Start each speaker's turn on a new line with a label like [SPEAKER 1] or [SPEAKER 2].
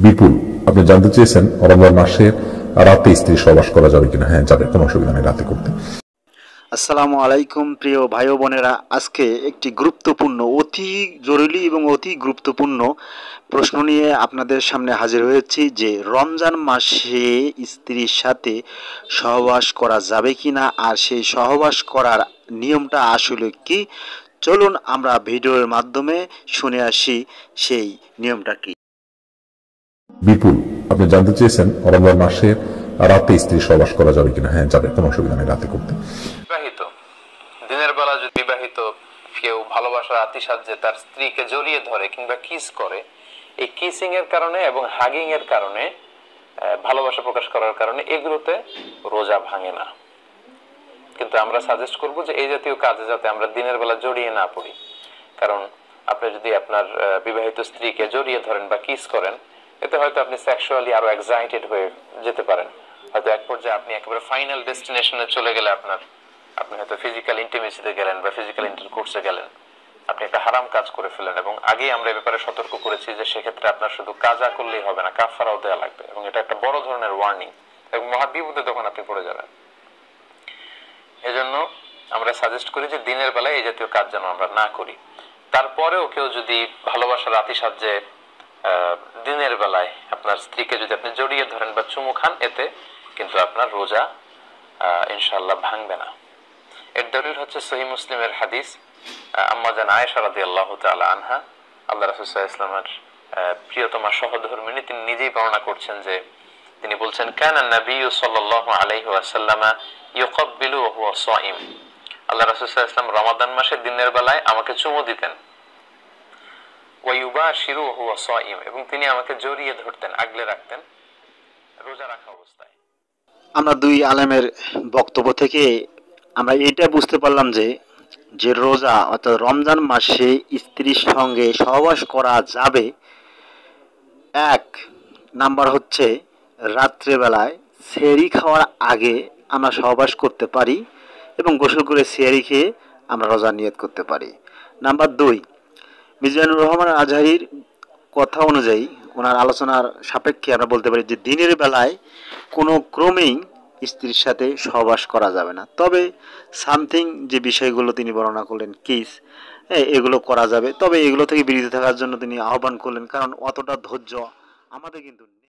[SPEAKER 1] বিপুল, আপনি জানতে চেয়েছেন রমজান মাসে রাতে স্ত্রী সহবাস করা যাবে কিনা? হ্যাঁ, যাবে, কোনো অসুবিধা নেই রাতে করতে।
[SPEAKER 2] আসসালামু আলাইকুম প্রিয় ভাই ও বোনেরা, আজকে একটি গুরুত্বপূর্ণ, অতি জরুরি এবং অতি গুরুত্বপূর্ণ প্রশ্ন নিয়ে আপনাদের সামনে হাজির হয়েছি যে রমজান মাসে স্ত্রীর সাথে সহবাস করা যাবে কিনা, আর সেই সহবাস করার নিয়মটা আসলে কি। চলুন আমরা ভিডিওর মাধ্যমে শুনে আসি সেই নিয়মটা কি।
[SPEAKER 1] বিপুল, আপনি জানতে চেয়েছেন রমজান মাসে রাতে স্ত্রী সহবাস করা যাবে কিনা? হ্যাঁ, যাবে, কোনো অসুবিধা নেই রাতে করতে।
[SPEAKER 3] বিবাহিত দিনের বেলা যদি বিবাহিত কেউ ভালোবাসার আতিশায্যে তার স্ত্রীকে জড়িয়ে ধরে কিংবা কিস করে, এই কিসিং এর কারণে এবং হাগিং এর কারণে, ভালোবাসা প্রকাশ করার কারণে এগুলোতে রোজা ভাঙে না। কিন্তু আমরা সাজেস্ট করব যে এই জাতীয় কাজে যাতে আমরা দিনের বেলা জড়িয়ে না পড়ি। কারণ আপনি যদি আপনার বিবাহিত স্ত্রীকে জড়িয়ে ধরেন বা কিস করেন, এতে হয়তো আপনি সেক্সুয়ালি আরো এক্সাইটেড হয়ে যেতে পারেন। হয়তো এক পর্যায়ে আপনি একেবারে ফাইনাল ডেস্টিনেশনে চলে গেলে আপনি হয়তো ফিজিক্যাল ইন্টিমেসিতে গেলেন বা ফিজিক্যাল ইন্টারকোর্সে গেলেন, আপনি একটা হারাম কাজ করে ফেলেন। এবং আগেই আমরা এই ব্যাপারে সতর্ক করেছি যে সেক্ষেত্রে আপনার শুধু কাজা করলেই হবে না, কাফারাও দেওয়া লাগবে, এবং এটা একটা বড় ধরনের ওয়ার্নিং এবং মহাবিপদে তখন আপনি পড়ে যাবেন। এজন্য আমরা সাজেস্ট করি যে দিনের বেলায় এই জাতীয় কাজ যেন আমরা না করি। তারপরেও কেউ যদি ভালোবাসার আতিশায্যে দিনের বেলায় আপনার স্ত্রীকে যদি আপনি জড়িয়ে ধরেন বা চুমু খান, এতে কিন্তু আপনার রোজা ইনশাআল্লাহ ভাঙবে না। এর দলিল হচ্ছে সহিহ মুসলিমের হাদিস, আম্মা জান আয়েশা রাদিয়াল্লাহু তাআলা আনহা, আল্লাহ রাসূল সাল্লাল্লাহু আলাইহি ওয়াসাল্লামের প্রিয়তমা সহধর্মিণী, তিনি নিজেই বর্ণনা করছেন যে তিনি বলছেন, কানা নবিয়্যু সাল্লাল্লাহু আলাইহি ওয়াসাল্লাম ইউকাব্বিলু ওয়া হুয়া সাইম। আল্লাহ রাসূল সাল্লাল্লাহু আলাইহি ওয়াসাল্লাম রমাদান মাসের দিনের বেলায় আমাকে চুমু দিতেন, ওয়া ইউবাশিরু ওয়া হুয়া সাইম, এবং তিনি আমাকে জড়িয়ে ধরতেন, আগলে রাখতেন রোজা রাখা অবস্থায়।
[SPEAKER 2] আমরা দুই আলেমের বক্তব্য থেকে আমরা এটা বুঝতে পারলাম যে যে রোজা অর্থাৎ রমজান মাসে স্ত্রীর সঙ্গে সহবাস করা যাবে। এক নাম্বার হচ্ছে রাত্রেবেলায় সেহরি খাওয়ার আগে আমরা সহবাস করতে পারি এবং গোসল করে সেহরি খেয়ে আমরা রোজা নিয়ত করতে পারি। নাম্বার দুই, মিজানুর রহমান আজহারির কথা অনুযায়ী, ওনার আলোচনার সাপেক্ষে আমরা বলতে পারি যে দিনের বেলায় কোনো ক্রমেই স্ত্রীর সাথে সহবাস করা যাবে না। তবে সামথিং যে বিষয়গুলো তিনি বর্ণনা করলেন, কিস, এগুলো করা যাবে। তবে এগুলো থেকে বিরত থাকার জন্য তিনি আহ্বান করলেন, কারণ অতটা ধৈর্য আমাদের কিন্তু